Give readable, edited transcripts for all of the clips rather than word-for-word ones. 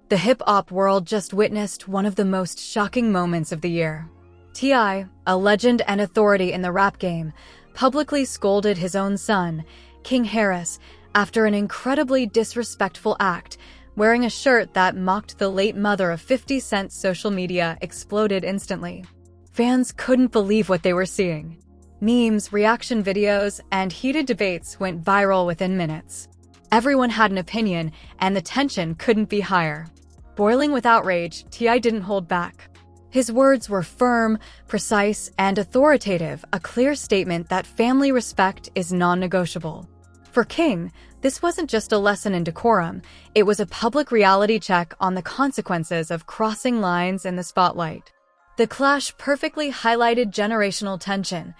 The hip-hop world just witnessed one of the most shocking moments of the year. T.I., a legend and authority in the rap game, publicly scolded his own son, King Harris, after an incredibly disrespectful act. Wearing a shirt that mocked the late mother of 50 Cent's social media exploded instantly. Fans couldn't believe what they were seeing. Memes, reaction videos, and heated debates went viral within minutes. Everyone had an opinion, and the tension couldn't be higher. Boiling with outrage, T.I. didn't hold back. His words were firm, precise, and authoritative, a clear statement that family respect is non-negotiable. For King, this wasn't just a lesson in decorum, it was a public reality check on the consequences of crossing lines in the spotlight. The clash perfectly highlighted generational tension,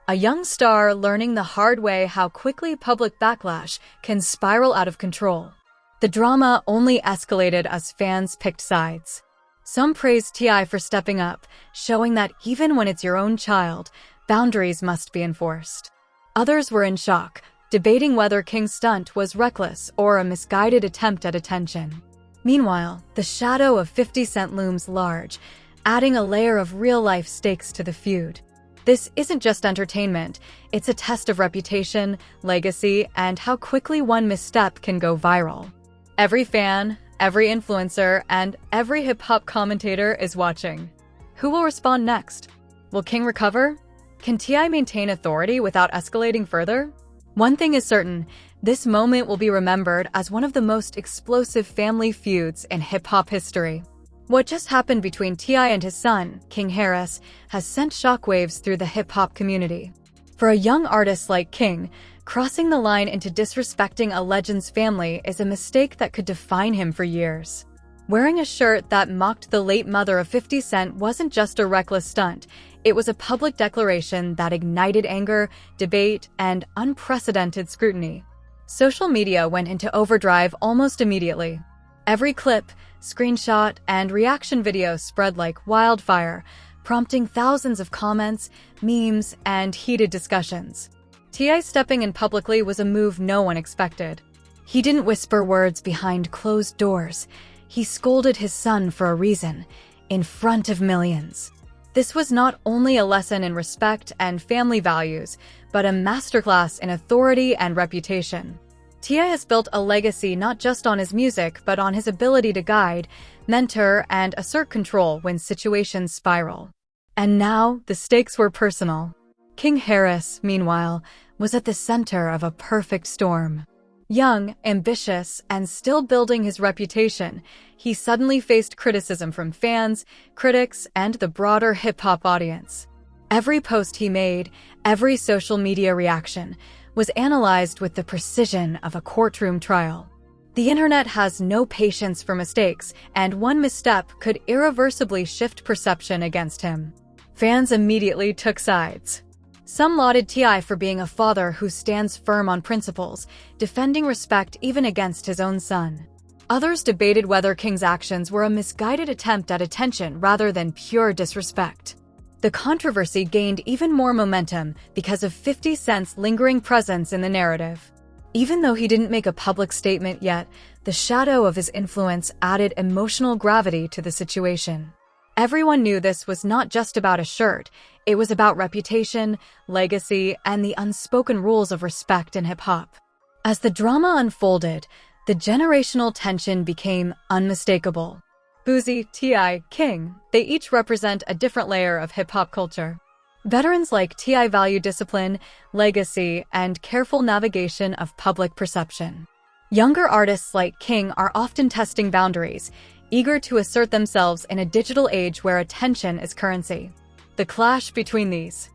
a young star learning the hard way how quickly public backlash can spiral out of control. The drama only escalated as fans picked sides. Some praised T.I. for stepping up, showing that even when it's your own child, boundaries must be enforced. Others were in shock, debating whether King's stunt was reckless or a misguided attempt at attention. Meanwhile, the shadow of 50 Cent looms large, adding a layer of real-life stakes to the feud. This isn't just entertainment, it's a test of reputation, legacy, and how quickly one misstep can go viral. Every fan, every influencer, and every hip-hop commentator is watching. Who will respond next? Will King recover? Can T.I. maintain authority without escalating further? One thing is certain, this moment will be remembered as one of the most explosive family feuds in hip-hop history. What just happened between T.I. and his son, King Harris, has sent shockwaves through the hip-hop community. For a young artist like King, crossing the line into disrespecting a legend's family is a mistake that could define him for years. Wearing a shirt that mocked the late mother of 50 Cent wasn't just a reckless stunt, it was a public declaration that ignited anger, debate, and unprecedented scrutiny. Social media went into overdrive almost immediately. Every clip, screenshot, and reaction video spread like wildfire, prompting thousands of comments, memes, and heated discussions. T.I. stepping in publicly was a move no one expected. He didn't whisper words behind closed doors. He scolded his son for a reason, in front of millions. This was not only a lesson in respect and family values, but a masterclass in authority and reputation. T.I. has built a legacy not just on his music, but on his ability to guide, mentor, and assert control when situations spiral. And now, the stakes were personal. King Harris, meanwhile, was at the center of a perfect storm. Young, ambitious, and still building his reputation, he suddenly faced criticism from fans, critics, and the broader hip-hop audience. Every post he made, every social media reaction, was analyzed with the precision of a courtroom trial. The internet has no patience for mistakes, and one misstep could irreversibly shift perception against him. Fans immediately took sides. Some lauded T.I. for being a father who stands firm on principles, defending respect even against his own son. Others debated whether King's actions were a misguided attempt at attention rather than pure disrespect. The controversy gained even more momentum because of 50 Cent's lingering presence in the narrative. Even though he didn't make a public statement yet, the shadow of his influence added emotional gravity to the situation. Everyone knew this was not just about a shirt, it was about reputation, legacy, and the unspoken rules of respect in hip-hop. As the drama unfolded, the generational tension became unmistakable. Boozy, T.I., King, they each represent a different layer of hip-hop culture. Veterans like T.I. value discipline, legacy, and careful navigation of public perception. Younger artists like King are often testing boundaries, eager to assert themselves in a digital age where attention is currency. The clash between these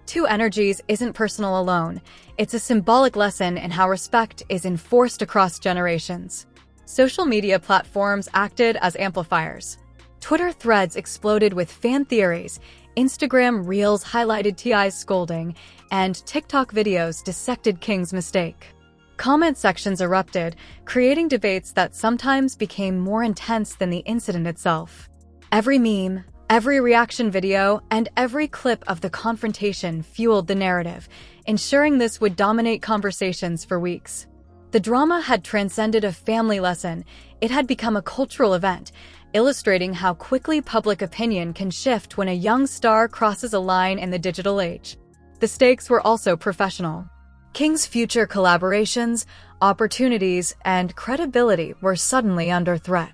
two energies isn't personal alone, it's a symbolic lesson in how respect is enforced across generations. Social media platforms acted as amplifiers. Twitter threads exploded with fan theories, Instagram Reels highlighted T.I.'s scolding, and TikTok videos dissected King's mistake. Comment sections erupted, creating debates that sometimes became more intense than the incident itself. Every meme, every reaction video, and every clip of the confrontation fueled the narrative, ensuring this would dominate conversations for weeks. The drama had transcended a family lesson. It had become a cultural event, illustrating how quickly public opinion can shift when a young star crosses a line in the digital age. The stakes were also professional. King's future collaborations, opportunities, and credibility were suddenly under threat.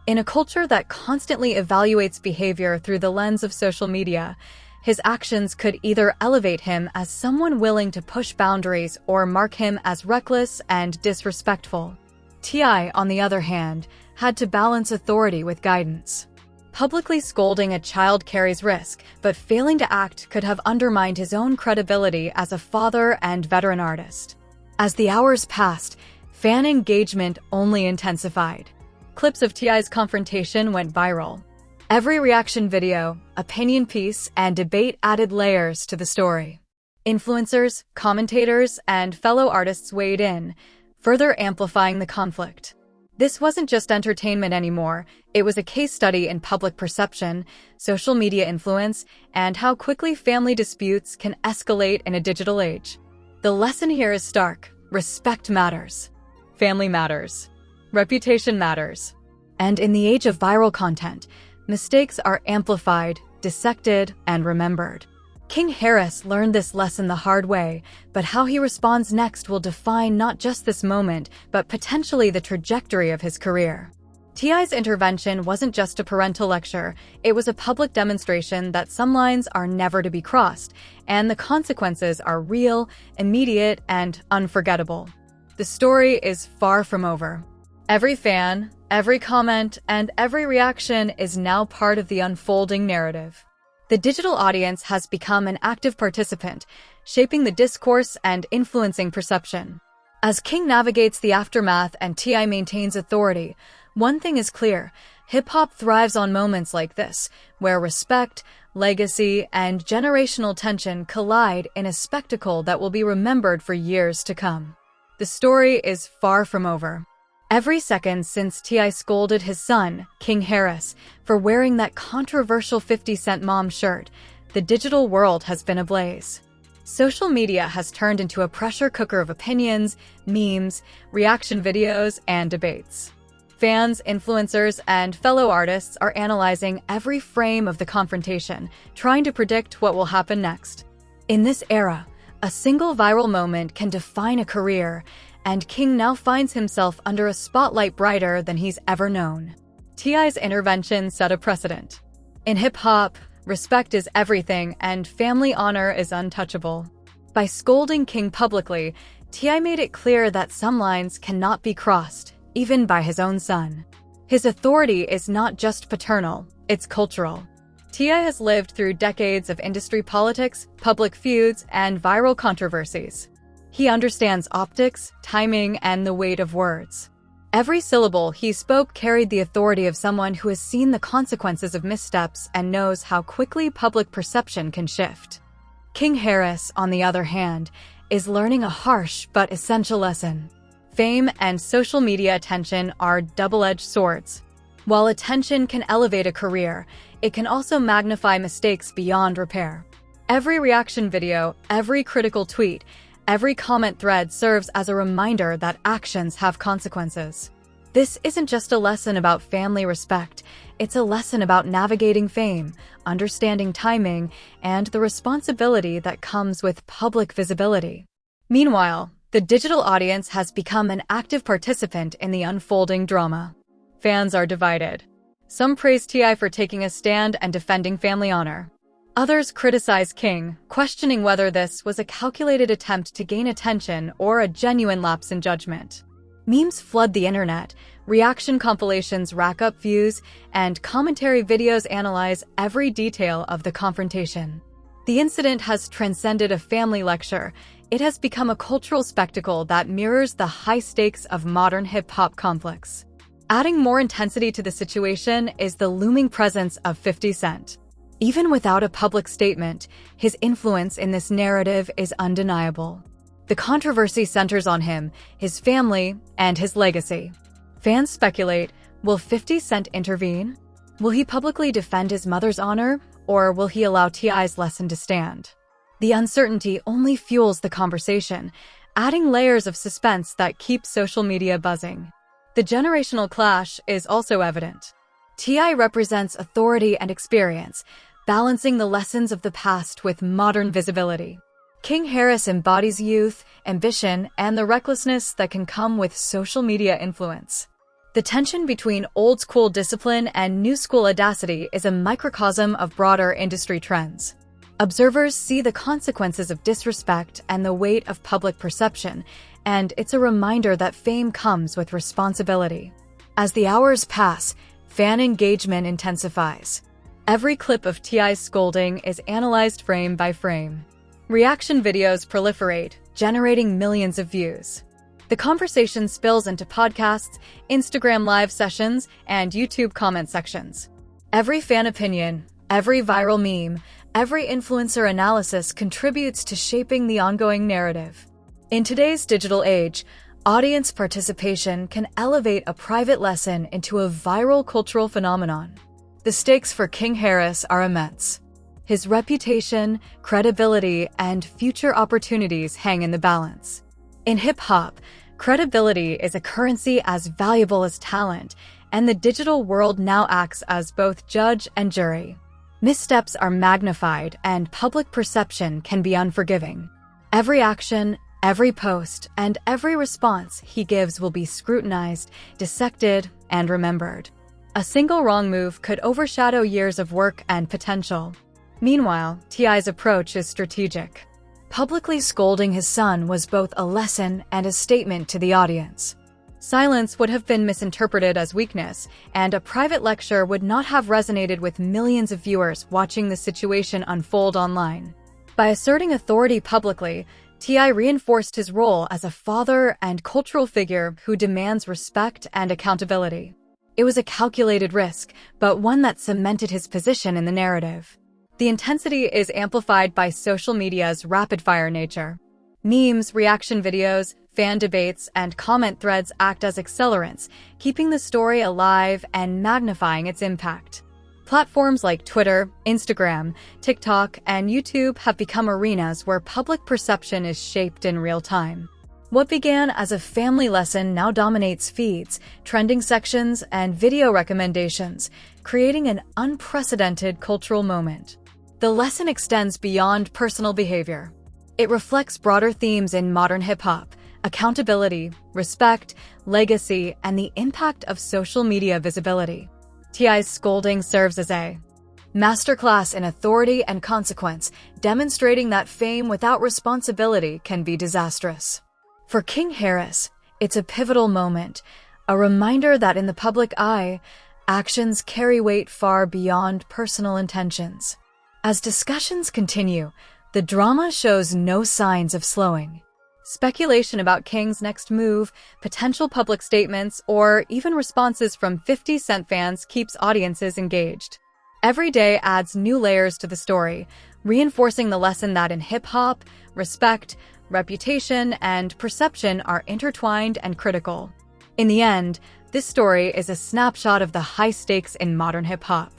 In a culture that constantly evaluates behavior through the lens of social media, his actions could either elevate him as someone willing to push boundaries or mark him as reckless and disrespectful. T.I., on the other hand, had to balance authority with guidance. Publicly scolding a child carries risk, but failing to act could have undermined his own credibility as a father and veteran artist. As the hours passed, fan engagement only intensified. Clips of T.I.'s confrontation went viral. Every reaction video, opinion piece, and debate added layers to the story. Influencers, commentators, and fellow artists weighed in, further amplifying the conflict. This wasn't just entertainment anymore, it was a case study in public perception, social media influence, and how quickly family disputes can escalate in a digital age. The lesson here is stark: respect matters. Family matters. Reputation matters. And in the age of viral content, mistakes are amplified, dissected, and remembered. King Harris learned this lesson the hard way, but how he responds next will define not just this moment, but potentially the trajectory of his career. T.I.'s intervention wasn't just a parental lecture, it was a public demonstration that some lines are never to be crossed, and the consequences are real, immediate, and unforgettable. The story is far from over. Every fan, every comment, and every reaction is now part of the unfolding narrative. The digital audience has become an active participant, shaping the discourse and influencing perception. As King navigates the aftermath and T.I. maintains authority, one thing is clear: hip-hop thrives on moments like this, where respect, legacy, and generational tension collide in a spectacle that will be remembered for years to come. The story is far from over. Every second since T.I. scolded his son, King Harris, for wearing that controversial 50 Cent mom shirt, the digital world has been ablaze. Social media has turned into a pressure cooker of opinions, memes, reaction videos, and debates. Fans, influencers, and fellow artists are analyzing every frame of the confrontation, trying to predict what will happen next. In this era, a single viral moment can define a career, and King now finds himself under a spotlight brighter than he's ever known. T.I.'s intervention set a precedent. In hip-hop, respect is everything and family honor is untouchable. By scolding King publicly, T.I. made it clear that some lines cannot be crossed, even by his own son. His authority is not just paternal, it's cultural. T.I. has lived through decades of industry politics, public feuds, and viral controversies. He understands optics, timing, and the weight of words. Every syllable he spoke carried the authority of someone who has seen the consequences of missteps and knows how quickly public perception can shift. King Harris, on the other hand, is learning a harsh but essential lesson. Fame and social media attention are double-edged swords. While attention can elevate a career, it can also magnify mistakes beyond repair. Every reaction video, every critical tweet, every comment thread serves as a reminder that actions have consequences. This isn't just a lesson about family respect, it's a lesson about navigating fame, understanding timing, and the responsibility that comes with public visibility. Meanwhile, the digital audience has become an active participant in the unfolding drama. Fans are divided. Some praise T.I. for taking a stand and defending family honor. Others criticize King, questioning whether this was a calculated attempt to gain attention or a genuine lapse in judgment. Memes flood the internet, reaction compilations rack up views, and commentary videos analyze every detail of the confrontation. The incident has transcended a family lecture. It has become a cultural spectacle that mirrors the high stakes of modern hip-hop conflicts. Adding more intensity to the situation is the looming presence of 50 Cent. Even without a public statement, his influence in this narrative is undeniable. The controversy centers on him, his family, and his legacy. Fans speculate, will 50 Cent intervene? Will he publicly defend his mother's honor, or will he allow T.I.'s lesson to stand? The uncertainty only fuels the conversation, adding layers of suspense that keep social media buzzing. The generational clash is also evident. T.I. represents authority and experience, balancing the lessons of the past with modern visibility. King Harris embodies youth, ambition, and the recklessness that can come with social media influence. The tension between old-school discipline and new-school audacity is a microcosm of broader industry trends. Observers see the consequences of disrespect and the weight of public perception, and it's a reminder that fame comes with responsibility. As the hours pass, fan engagement intensifies. Every clip of T.I.'s scolding is analyzed frame by frame. Reaction videos proliferate, generating millions of views. The conversation spills into podcasts, Instagram live sessions, and YouTube comment sections. Every fan opinion, every viral meme, every influencer analysis contributes to shaping the ongoing narrative. In today's digital age, audience participation can elevate a private lesson into a viral cultural phenomenon. The stakes for King Harris are immense. His reputation, credibility, and future opportunities hang in the balance. In hip-hop, credibility is a currency as valuable as talent, and the digital world now acts as both judge and jury. Missteps are magnified, and public perception can be unforgiving. Every action, every post, and every response he gives will be scrutinized, dissected, and remembered. A single wrong move could overshadow years of work and potential. Meanwhile, T.I.'s approach is strategic. Publicly scolding his son was both a lesson and a statement to the audience. Silence would have been misinterpreted as weakness, and a private lecture would not have resonated with millions of viewers watching the situation unfold online. By asserting authority publicly, T.I. reinforced his role as a father and cultural figure who demands respect and accountability. It was a calculated risk, but one that cemented his position in the narrative. The intensity is amplified by social media's rapid-fire nature. Memes, reaction videos, fan debates, and comment threads act as accelerants, keeping the story alive and magnifying its impact. Platforms like Twitter, Instagram, TikTok, and YouTube have become arenas where public perception is shaped in real time. What began as a family lesson now dominates feeds, trending sections, and video recommendations, creating an unprecedented cultural moment. The lesson extends beyond personal behavior. It reflects broader themes in modern hip-hop: accountability, respect, legacy, and the impact of social media visibility. T.I.'s scolding serves as a masterclass in authority and consequence, demonstrating that fame without responsibility can be disastrous. For King Harris, it's a pivotal moment, a reminder that in the public eye, actions carry weight far beyond personal intentions. As discussions continue, the drama shows no signs of slowing. Speculation about King's next move, potential public statements, or even responses from 50 Cent fans keeps audiences engaged. Every day adds new layers to the story, reinforcing the lesson that in hip-hop, respect, reputation, and perception are intertwined and critical. In the end, this story is a snapshot of the high stakes in modern hip-hop.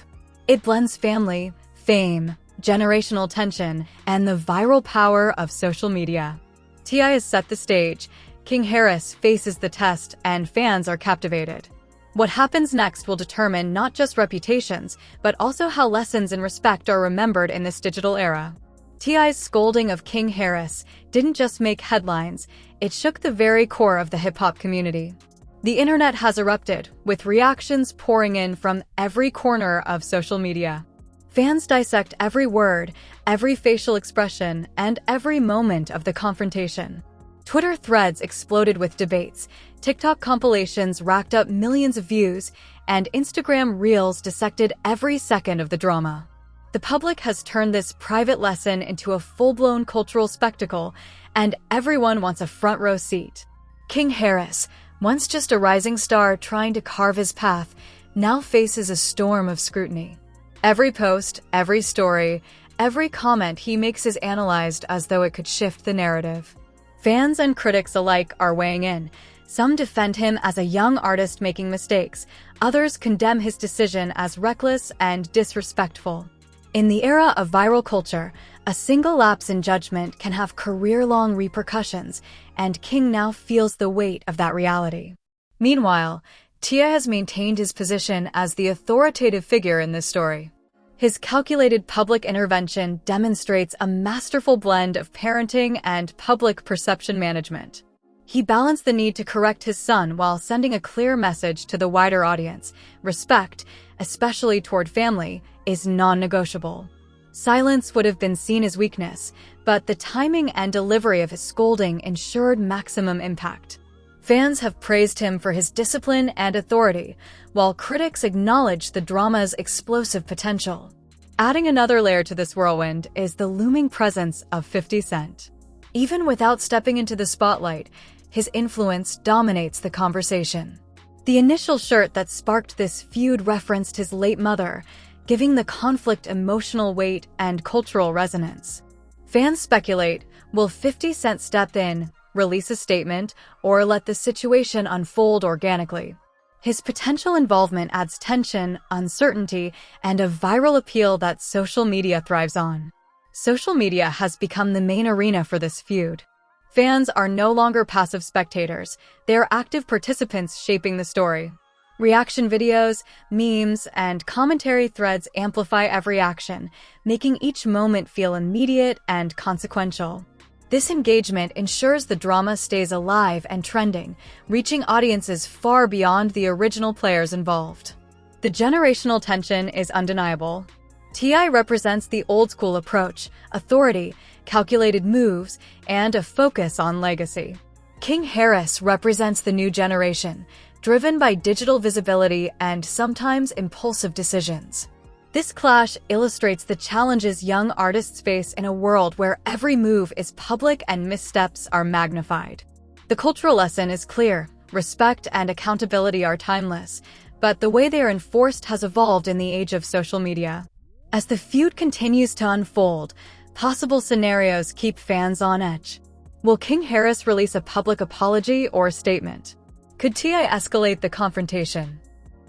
It blends family, fame, generational tension, and the viral power of social media. T.I. has set the stage, King Harris faces the test, and fans are captivated. What happens next will determine not just reputations, but also how lessons in respect are remembered in this digital era. T.I.'s scolding of King Harris didn't just make headlines, it shook the very core of the hip-hop community. The internet has erupted, with reactions pouring in from every corner of social media. Fans dissect every word, every facial expression, and every moment of the confrontation. Twitter threads exploded with debates, TikTok compilations racked up millions of views, and Instagram Reels dissected every second of the drama. The public has turned this private lesson into a full-blown cultural spectacle, and everyone wants a front-row seat. King Harris, once just a rising star trying to carve his path, now faces a storm of scrutiny. Every post, every story, every comment he makes is analyzed as though it could shift the narrative. Fans and critics alike are weighing in. Some defend him as a young artist making mistakes. Others condemn his decision as reckless and disrespectful. In the era of viral culture, a single lapse in judgment can have career-long repercussions, and King now feels the weight of that reality. Meanwhile, T.I. has maintained his position as the authoritative figure in this story. His calculated public intervention demonstrates a masterful blend of parenting and public perception management. He balanced the need to correct his son while sending a clear message to the wider audience. Respect, especially toward family, is non-negotiable. Silence would have been seen as weakness, but the timing and delivery of his scolding ensured maximum impact. Fans have praised him for his discipline and authority, while critics acknowledge the drama's explosive potential. Adding another layer to this whirlwind is the looming presence of 50 Cent. Even without stepping into the spotlight, his influence dominates the conversation. The initial shirt that sparked this feud referenced his late mother, giving the conflict emotional weight and cultural resonance. Fans speculate, will 50 Cent step in, release a statement, or let the situation unfold organically? His potential involvement adds tension, uncertainty, and a viral appeal that social media thrives on. Social media has become the main arena for this feud. Fans are no longer passive spectators, they are active participants shaping the story. Reaction videos, memes, and commentary threads amplify every action, making each moment feel immediate and consequential. This engagement ensures the drama stays alive and trending, reaching audiences far beyond the original players involved. The generational tension is undeniable. T.I. represents the old-school approach, authority, calculated moves, and a focus on legacy. King Harris represents the new generation, driven by digital visibility and sometimes impulsive decisions. This clash illustrates the challenges young artists face in a world where every move is public and missteps are magnified. The cultural lesson is clear: respect and accountability are timeless, but the way they are enforced has evolved in the age of social media. As the feud continues to unfold, possible scenarios keep fans on edge. Will King Harris release a public apology or statement? Could T.I. escalate the confrontation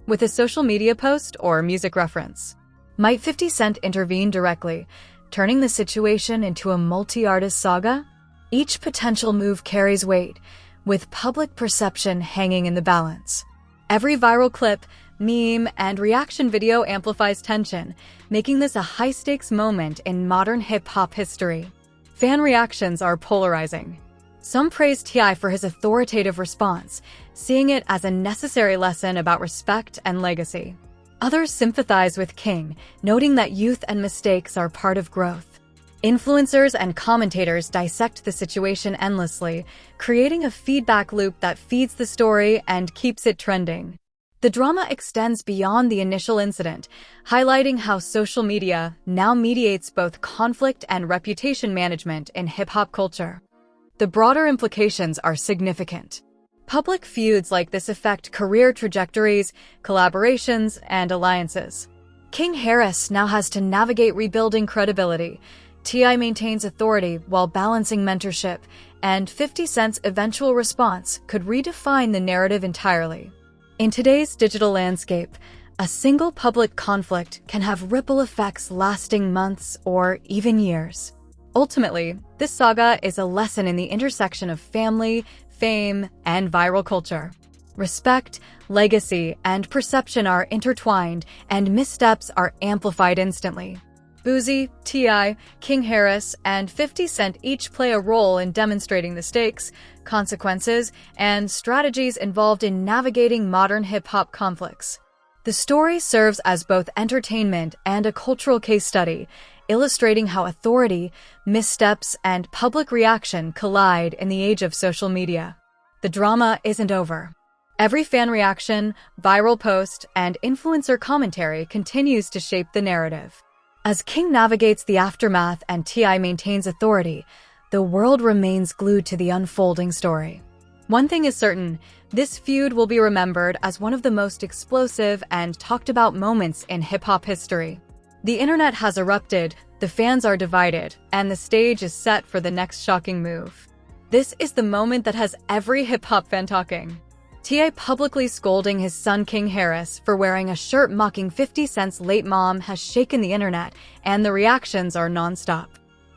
with a social media post or music reference? Might 50 Cent intervene directly, turning the situation into a multi-artist saga? Each potential move carries weight, with public perception hanging in the balance. Every viral clip, meme, and reaction video amplifies tension, making this a high-stakes moment in modern hip-hop history. Fan reactions are polarizing. Some praise T.I. for his authoritative response, seeing it as a necessary lesson about respect and legacy. Others sympathize with King, noting that youth and mistakes are part of growth. Influencers and commentators dissect the situation endlessly, creating a feedback loop that feeds the story and keeps it trending. The drama extends beyond the initial incident, highlighting how social media now mediates both conflict and reputation management in hip-hop culture. The broader implications are significant. Public feuds like this affect career trajectories, collaborations, and alliances. King Harris now has to navigate rebuilding credibility. T.I. maintains authority while balancing mentorship, and 50 Cent's eventual response could redefine the narrative entirely. In today's digital landscape, a single public conflict can have ripple effects lasting months or even years. Ultimately, this saga is a lesson in the intersection of family, fame, and viral culture. Respect, legacy, and perception are intertwined, and missteps are amplified instantly. Boozy, T.I., King Harris, and 50 Cent each play a role in demonstrating the stakes, consequences, and strategies involved in navigating modern hip-hop conflicts. The story serves as both entertainment and a cultural case study, illustrating how authority, missteps, and public reaction collide in the age of social media. The drama isn't over. Every fan reaction, viral post, and influencer commentary continues to shape the narrative. As King navigates the aftermath and T.I. maintains authority, the world remains glued to the unfolding story. One thing is certain, this feud will be remembered as one of the most explosive and talked about moments in hip-hop history. The internet has erupted, the fans are divided, and the stage is set for the next shocking move. This is the moment that has every hip-hop fan talking. T.I. publicly scolding his son King Harris for wearing a shirt mocking 50 Cent's late mom has shaken the internet, and the reactions are non-stop.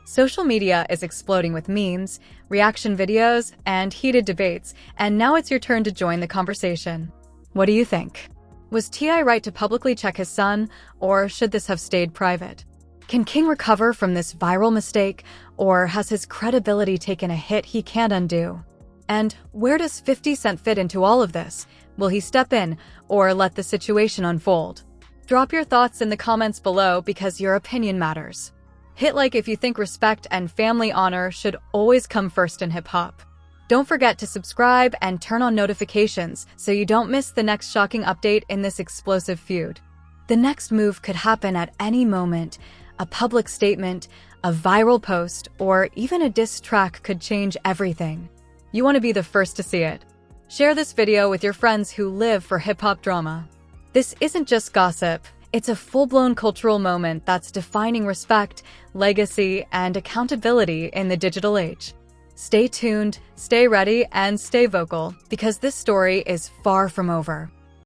Social media is exploding with memes, reaction videos, and heated debates, and now it's your turn to join the conversation. What do you think? Was T.I. right to publicly check his son, or should this have stayed private? Can King recover from this viral mistake, or has his credibility taken a hit he can't undo? And where does 50 Cent fit into all of this? Will he step in, or let the situation unfold? Drop your thoughts in the comments below because your opinion matters. Hit like if you think respect and family honor should always come first in hip-hop. Don't forget to subscribe and turn on notifications so you don't miss the next shocking update in this explosive feud. The next move could happen at any moment. A public statement, a viral post, or even a diss track could change everything. You want to be the first to see it. Share this video with your friends who live for hip-hop drama. This isn't just gossip. It's a full-blown cultural moment that's defining respect, legacy, and accountability in the digital age. Stay tuned, stay ready, and stay vocal, because this story is far from over.